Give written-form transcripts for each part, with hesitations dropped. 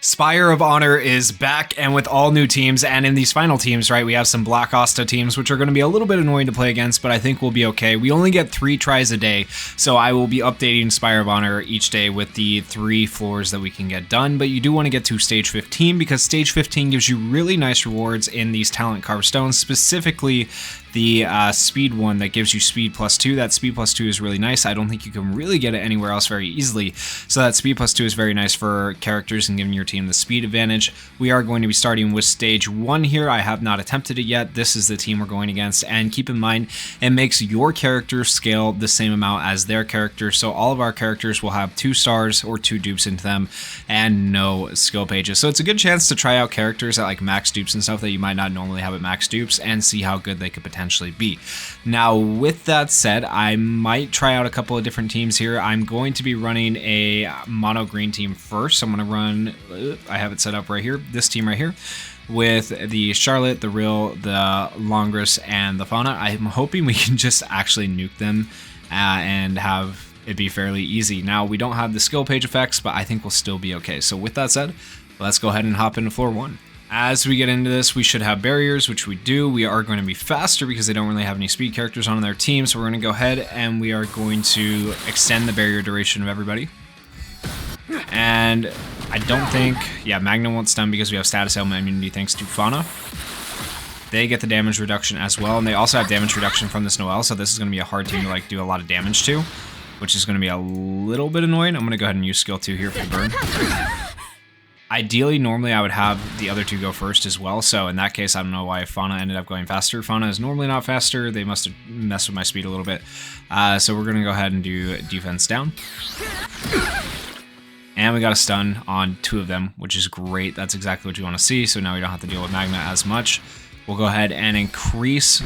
Spire of Honor is back, and with all new teams, and in these final teams, right, we have some Black Asta teams, which are going to be a little bit annoying to play against, but I think we'll be okay. We only get 3 tries a day, so I will be updating Spire of Honor each day with the 3 floors that we can get done, but you do want to get to Stage 15, because Stage 15 gives you really nice rewards in these Talent Carved Stones, specifically the speed one that gives you speed +2. That speed +2 is really nice. I don't think you can really get it anywhere else very easily. So that speed +2 is very nice for characters and giving your team the speed advantage. We are going to be starting with stage 1 here. I have not attempted it yet. This is the team we're going against. And keep in mind, it makes your character scale the same amount as their character. So all of our characters will have 2 stars or 2 dupes into them and no skill pages. So it's a good chance to try out characters at like max dupes and stuff that you might not normally have at max dupes and see how good they could potentially be. Now, with that said, I might try out a couple of different teams here. I'm going to be running a mono green team first. I'm going to run, I have it set up right here, this team right here, with the Charlotte, the Rill, the Longris, and the Fauna. I'm hoping we can just actually nuke them and have it be fairly easy. Now, we don't have the skill page effects, but I think we'll still be okay. So with that said, let's go ahead and hop into floor 1. As we get into this, we should have barriers, which we do. We are going to be faster because they don't really have any speed characters on their team, so we're going to go ahead and we are going to extend the barrier duration of everybody. And I don't think, yeah, Magna won't stun because we have status ailment immunity thanks to Fauna. They get the damage reduction as well, and they also have damage reduction from this Noelle, so this is going to be a hard team to like do a lot of damage to, which is going to be a little bit annoying. I'm going to go ahead and use skill 2 here for the burn. Ideally, normally I would have the other 2 go first as well, so in that case, I don't know why Fauna ended up going faster. Fauna is normally not faster. They must have messed with my speed a little bit. So we're going to go ahead and do defense down. And we got a stun on 2 of them, which is great. That's exactly what you want to see, so now we don't have to deal with Magna as much. We'll go ahead and increase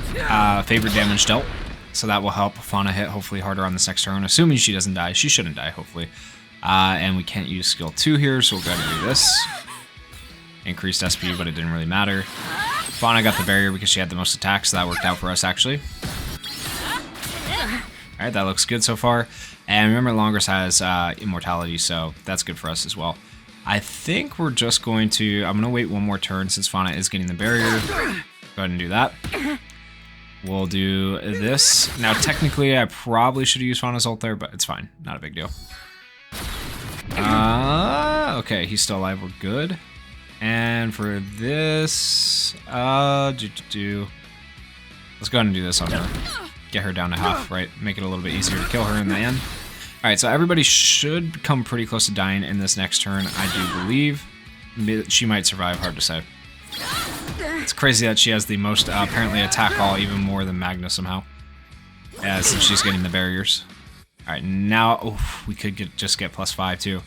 favorite damage dealt, so that will help Fauna hit hopefully harder on this next turn, assuming she doesn't die. She shouldn't die, hopefully. And we can't use skill 2 here, so we'll go ahead and do this. Increased SP, but it didn't really matter. Fauna got the barrier because she had the most attacks, so that worked out for us, actually. Alright, that looks good so far. And remember, Longris has immortality, so that's good for us as well. I think we're just going to... I'm going to wait one more turn since Fauna is getting the barrier. Go ahead and do that. We'll do this. Now, technically, I probably should have used Fauna's ult there, but it's fine. Not a big deal. Okay, he's still alive. We're good. And for this, let's go ahead and do this on her. Get her down to half, right? Make it a little bit easier to kill her in the end. All right, so everybody should come pretty close to dying in this next turn, I do believe. She might survive, hard to say. It's crazy that she has the most, apparently, attack all, even more than Magna somehow. Yeah, since she's getting the barriers. All right, now we could just get +5 too.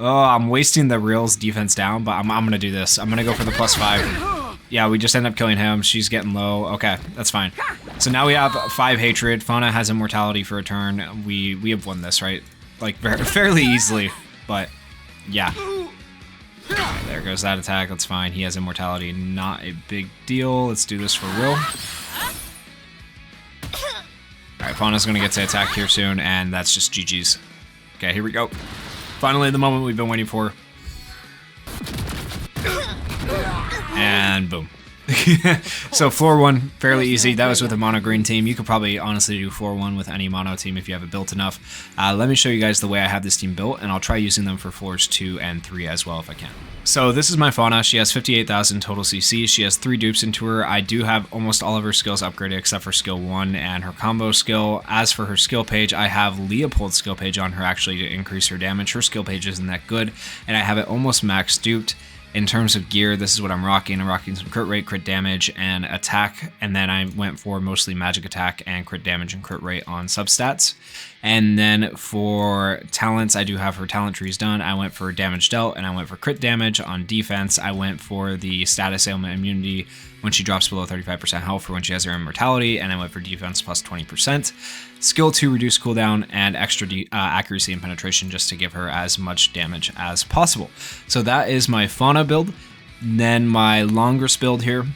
Oh, I'm wasting the Rill's defense down, but I'm gonna do this. I'm gonna go for the +5. Yeah, we just end up killing him. She's getting low. Okay, that's fine. So now we have 5 hatred. Fauna has immortality for a turn. We have won this, right? Like fairly easily, but yeah. Okay, there goes that attack. That's fine. He has immortality. Not a big deal. Let's do this for Rill. Alright, Fauna's gonna get to attack here soon, and that's just GG's. Okay, here we go. Finally, the moment we've been waiting for. And boom. So floor 1, fairly easy. That was with a mono green team. You could probably honestly do floor 1 with any mono team if you have it built enough. Let me show you guys the way I have this team built, and I'll try using them for floors 2 and 3 as well if I can. So this is my Fauna. She has 58,000 total CC. She has 3 dupes into her. I do have almost all of her skills upgraded except for skill 1 and her combo skill. As for her skill page, I have Leopold's skill page on her actually to increase her damage. Her skill page isn't that good, and I have it almost max duped. In terms of gear, this is what I'm rocking. I'm rocking some crit rate, crit damage, and attack, and then I went for mostly magic attack and crit damage and crit rate on substats. And then for talents, I do have her talent trees done. I went for damage dealt, and I went for crit damage. On defense, I went for the status ailment immunity when she drops below 35% health for when she has her immortality, and I went for defense plus 20%. Skill 2 reduce cooldown, and extra accuracy and penetration just to give her as much damage as possible. So that is my Fauna build. Then my Longris build here.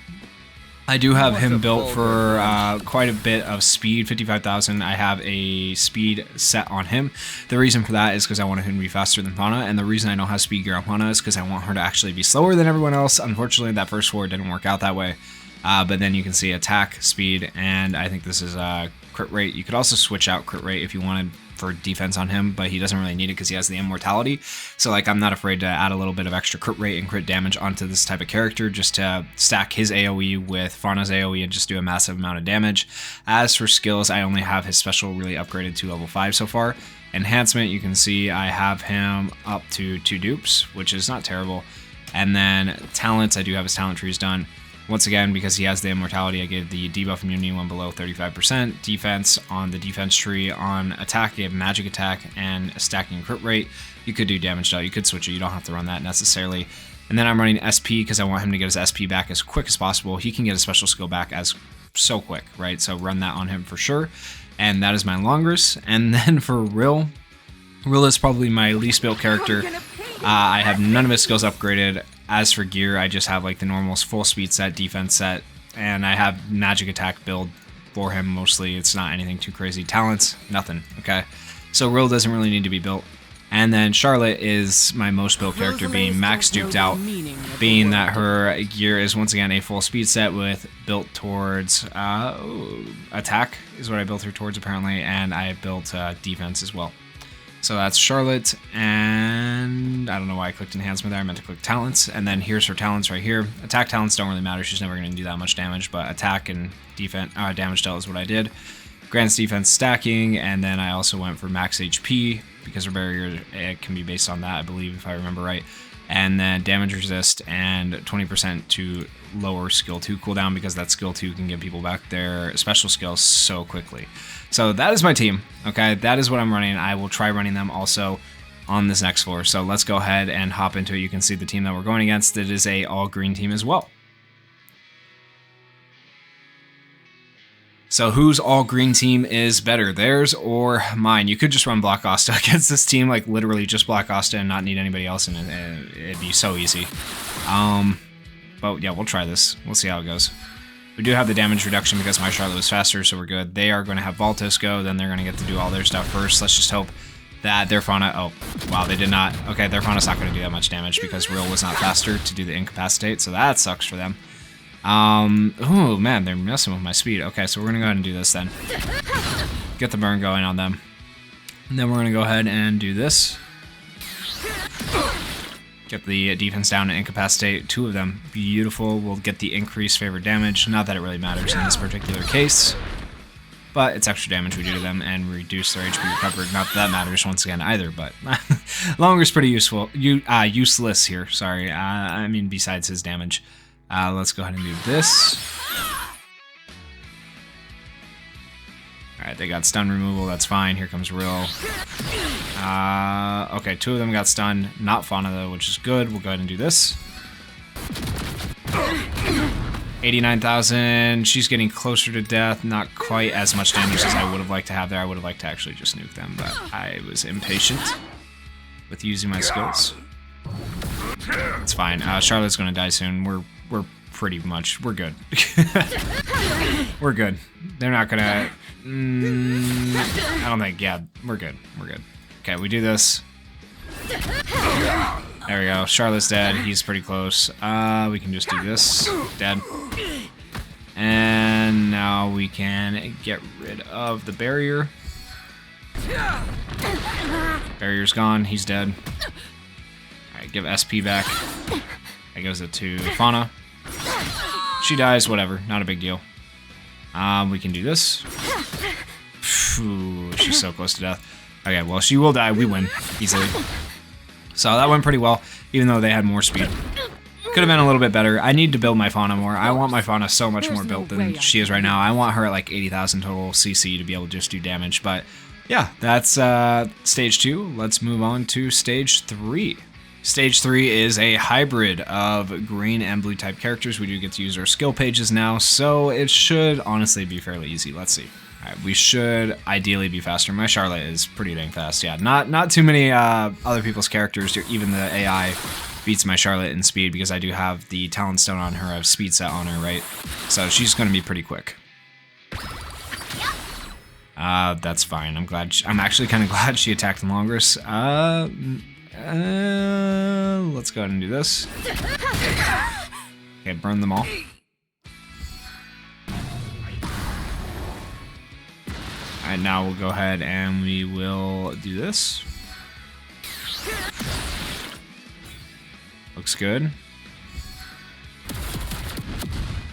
I do have him built for quite a bit of speed, 55,000. I have a speed set on him. The reason for that is because I want him to be faster than Fauna, and the reason I don't have speed gear on Fauna is because I want her to actually be slower than everyone else. Unfortunately, that first war didn't work out that way. But then you can see attack, speed, and I think this is crit rate. You could also switch out crit rate if you wanted for defense on him, but he doesn't really need it because he has the immortality. So like, I'm not afraid to add a little bit of extra crit rate and crit damage onto this type of character just to stack his AoE with Fauna's AoE and just do a massive amount of damage. As for skills, I only have his special really upgraded to level 5 so far. Enhancement, you can see I have him up to 2 dupes, which is not terrible. And then talents, I do have his talent trees done. Once again, because he has the immortality, I gave the debuff immunity when below 35%. Defense on the defense tree. On attack, I gave magic attack and stacking crit rate. You could do damage out. You could switch it. You don't have to run that necessarily. And then I'm running SP because I want him to get his SP back as quick as possible. He can get a special skill back as so quick, right? So run that on him for sure. And that is my Longress. And then for Rill is probably my least built character. I have none of his skills upgraded. As for gear, I just have like the normal full speed set, defense set, and I have magic attack build for him mostly. It's not anything too crazy. Talents, nothing, okay? So Rill doesn't really need to be built. And then Charlotte is my most built character, being max duped out, being that her gear is once again a full speed set with built towards attack is what I built her towards apparently, and I built defense as well. So that's Charlotte, and I don't know why I clicked enhancement there. I meant to click talents, and then here's her talents right here. Attack talents don't really matter. She's never going to do that much damage, but attack and defense damage dealt is what I did. Grants defense stacking, and then I also went for max HP because her barrier it can be based on that, I believe, if I remember right. And then damage resist and 20% to lower skill 2 cooldown because that skill 2 can give people back their special skills so quickly. So that is my team, okay? That is what I'm running. I will try running them also on this next floor. So let's go ahead and hop into it. You can see the team that we're going against. It is a all-green team as well. So whose all-green team is better, theirs or mine? You could just run Black Asta against this team, like literally just Black Asta and not need anybody else, and it'd be so easy. But yeah, we'll try this. We'll see how it goes. We do have the damage reduction because my Charlotte was faster, so we're good. They are going to have Valtos go, then they're going to get to do all their stuff first. Let's just hope that their Fauna... Oh, wow, they did not. Okay, their Fauna's not going to do that much damage because Rill was not faster to do the incapacitate, so that sucks for them. Oh, man, they're messing with my speed. Okay, so we're going to go ahead and do this then. Get the burn going on them. And then we're going to go ahead and do this. Get the defense down and incapacitate 2 of them. Beautiful. We'll get the increased favored damage. Not that it really matters in this particular case, but it's extra damage we do to them and reduce their HP recovered. Not that that matters once again either, but Longer's pretty useful. Useless here. Sorry. I mean, besides his damage. Let's go ahead and do this. Alright, they got stun removal, that's fine. Here comes Rill. Okay, 2 of them got stunned. Not Fauna though, which is good. We'll go ahead and do this. 89,000. She's getting closer to death. Not quite as much damage as I would have liked to have there. I would have liked to actually just nuke them, but I was impatient with using my skills. It's fine. Charlotte's gonna die soon. We're pretty much... We're good. We're good. They're not gonna... I don't think... Yeah, we're good. We're good. Okay, we do this. There we go. Charlotte's dead. He's pretty close. We can just do this. Dead. And now we can get rid of the barrier. Barrier's gone. He's dead. Alright, give SP back. That goes to Fauna. She dies, whatever. Not a big deal. We can do this. Phew, she's so close to death. Okay, well, she will die. We win easily. So that went pretty well, even though they had more speed. Could have been a little bit better. I need to build my Fauna more. I want my Fauna so much more built than she is right now. I want her at like 80,000 total CC to be able to just do damage. But yeah, that's stage 2. Let's move on to stage 3. Stage 3 is a hybrid of green and blue type characters. We do get to use our skill pages now, so it should honestly be fairly easy. Let's see. Alright, we should ideally be faster. My Charlotte is pretty dang fast. Yeah, not too many other people's characters, even the AI beats my Charlotte in speed because I do have the Talon Stone on her, I have speed set on her, right? So she's going to be pretty quick. That's fine. I'm actually kind of glad she attacked the longest. Let's go ahead and do this. Okay, burn them all. Alright, now we'll go ahead and we will do this. Looks good.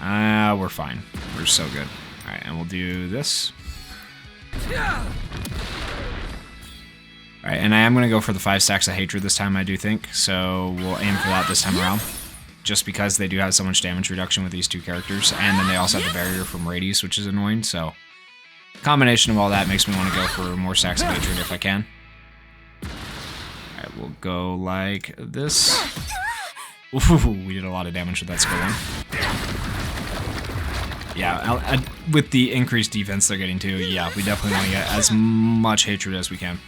We're fine. We're so good. Alright, and we'll do this. Alright, and I am going to go for the 5 stacks of hatred this time, I do think. So we'll aim for that this time around. Just because they do have so much damage reduction with these 2 characters. And then they also have the barrier from Radius, which is annoying. So combination of all that makes me want to go for more stacks of hatred if I can. Alright, we'll go like this. Ooh, we did a lot of damage with that skill 1. Yeah, with the increased defense they're getting too, yeah, we definitely want to get as much hatred as we can.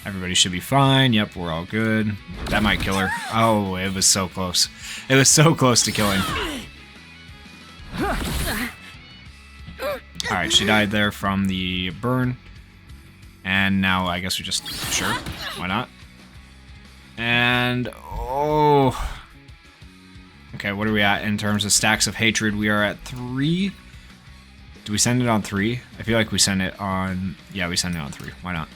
Everybody should be fine. Yep, we're all good. That might kill her. Oh, it was so close. It was so close to killing. Alright, she died there from the burn. And now I guess we just... Sure, why not? And... Oh... Okay, what are we at in terms of stacks of hatred? We are at 3. Do we send it on 3? I feel like we send it on... Yeah, we send it on 3. Why not?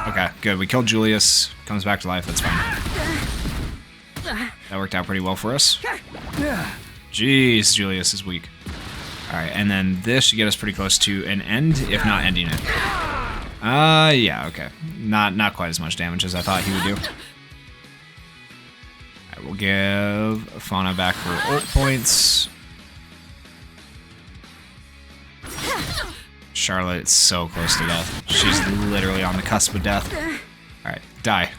Okay, good. We killed Julius. Comes back to life. That's fine. That worked out pretty well for us. Jeez, Julius is weak. Alright, and then this should get us pretty close to an end, if not ending it. Yeah, okay. Not quite as much damage as I thought he would do. Alright, we'll give Fauna back her ult points. Charlotte's so close to death. She's literally on the cusp of death. Alright, die.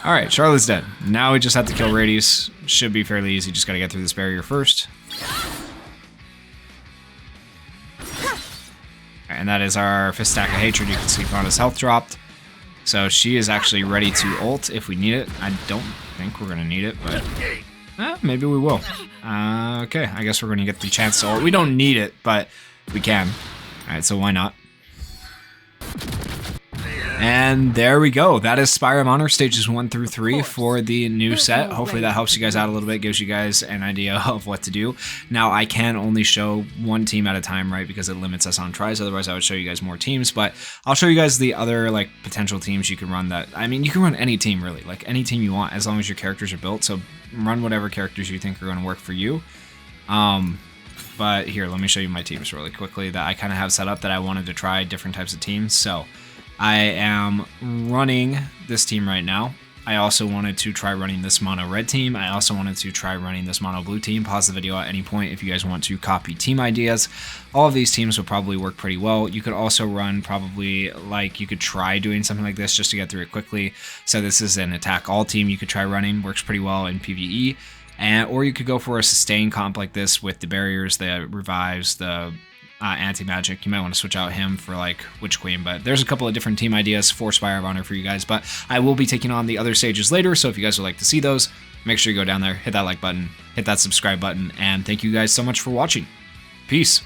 Alright, Charlotte's dead. Now we just have to kill Radius. Should be fairly easy, just gotta get through this barrier first. And that is our 5th stack of hatred. You can see Fauna's health dropped. So she is actually ready to ult if we need it. I don't think we're gonna need it, but maybe we will. Okay, I guess we're gonna get the chance to ult. We don't need it, but we can. Alright, so why not? And there we go. That is Spire of Honor stages 1 through 3 for the new set. Hopefully that helps you guys out a little bit, gives you guys an idea of what to do. Now, I can only show 1 team at a time, right, because it limits us on tries. Otherwise, I would show you guys more teams, but I'll show you guys the other, like, potential teams you can run that... I mean, you can run any team, really. Like, any team you want, as long as your characters are built. So run whatever characters you think are going to work for you. But here, let me show you my teams really quickly that I kind of have set up that I wanted to try different types of teams. So I am running this team right now. I also wanted to try running this mono red team. I also wanted to try running this mono blue team. Pause the video at any point if you guys want to copy team ideas. All of these teams would probably work pretty well. You could also run probably like you could try doing something like this just to get through it quickly. So this is an attack all team you could try running. Works pretty well in PvE. Or you could go for a sustain comp like this with the barriers, the revives, the anti-magic. You might want to switch out him for like Witch Queen, but there's a couple of different team ideas for Spire of Honor for you guys, but I will be taking on the other stages later, so if you guys would like to see those, make sure you go down there, hit that like button, hit that subscribe button, and thank you guys so much for watching. Peace.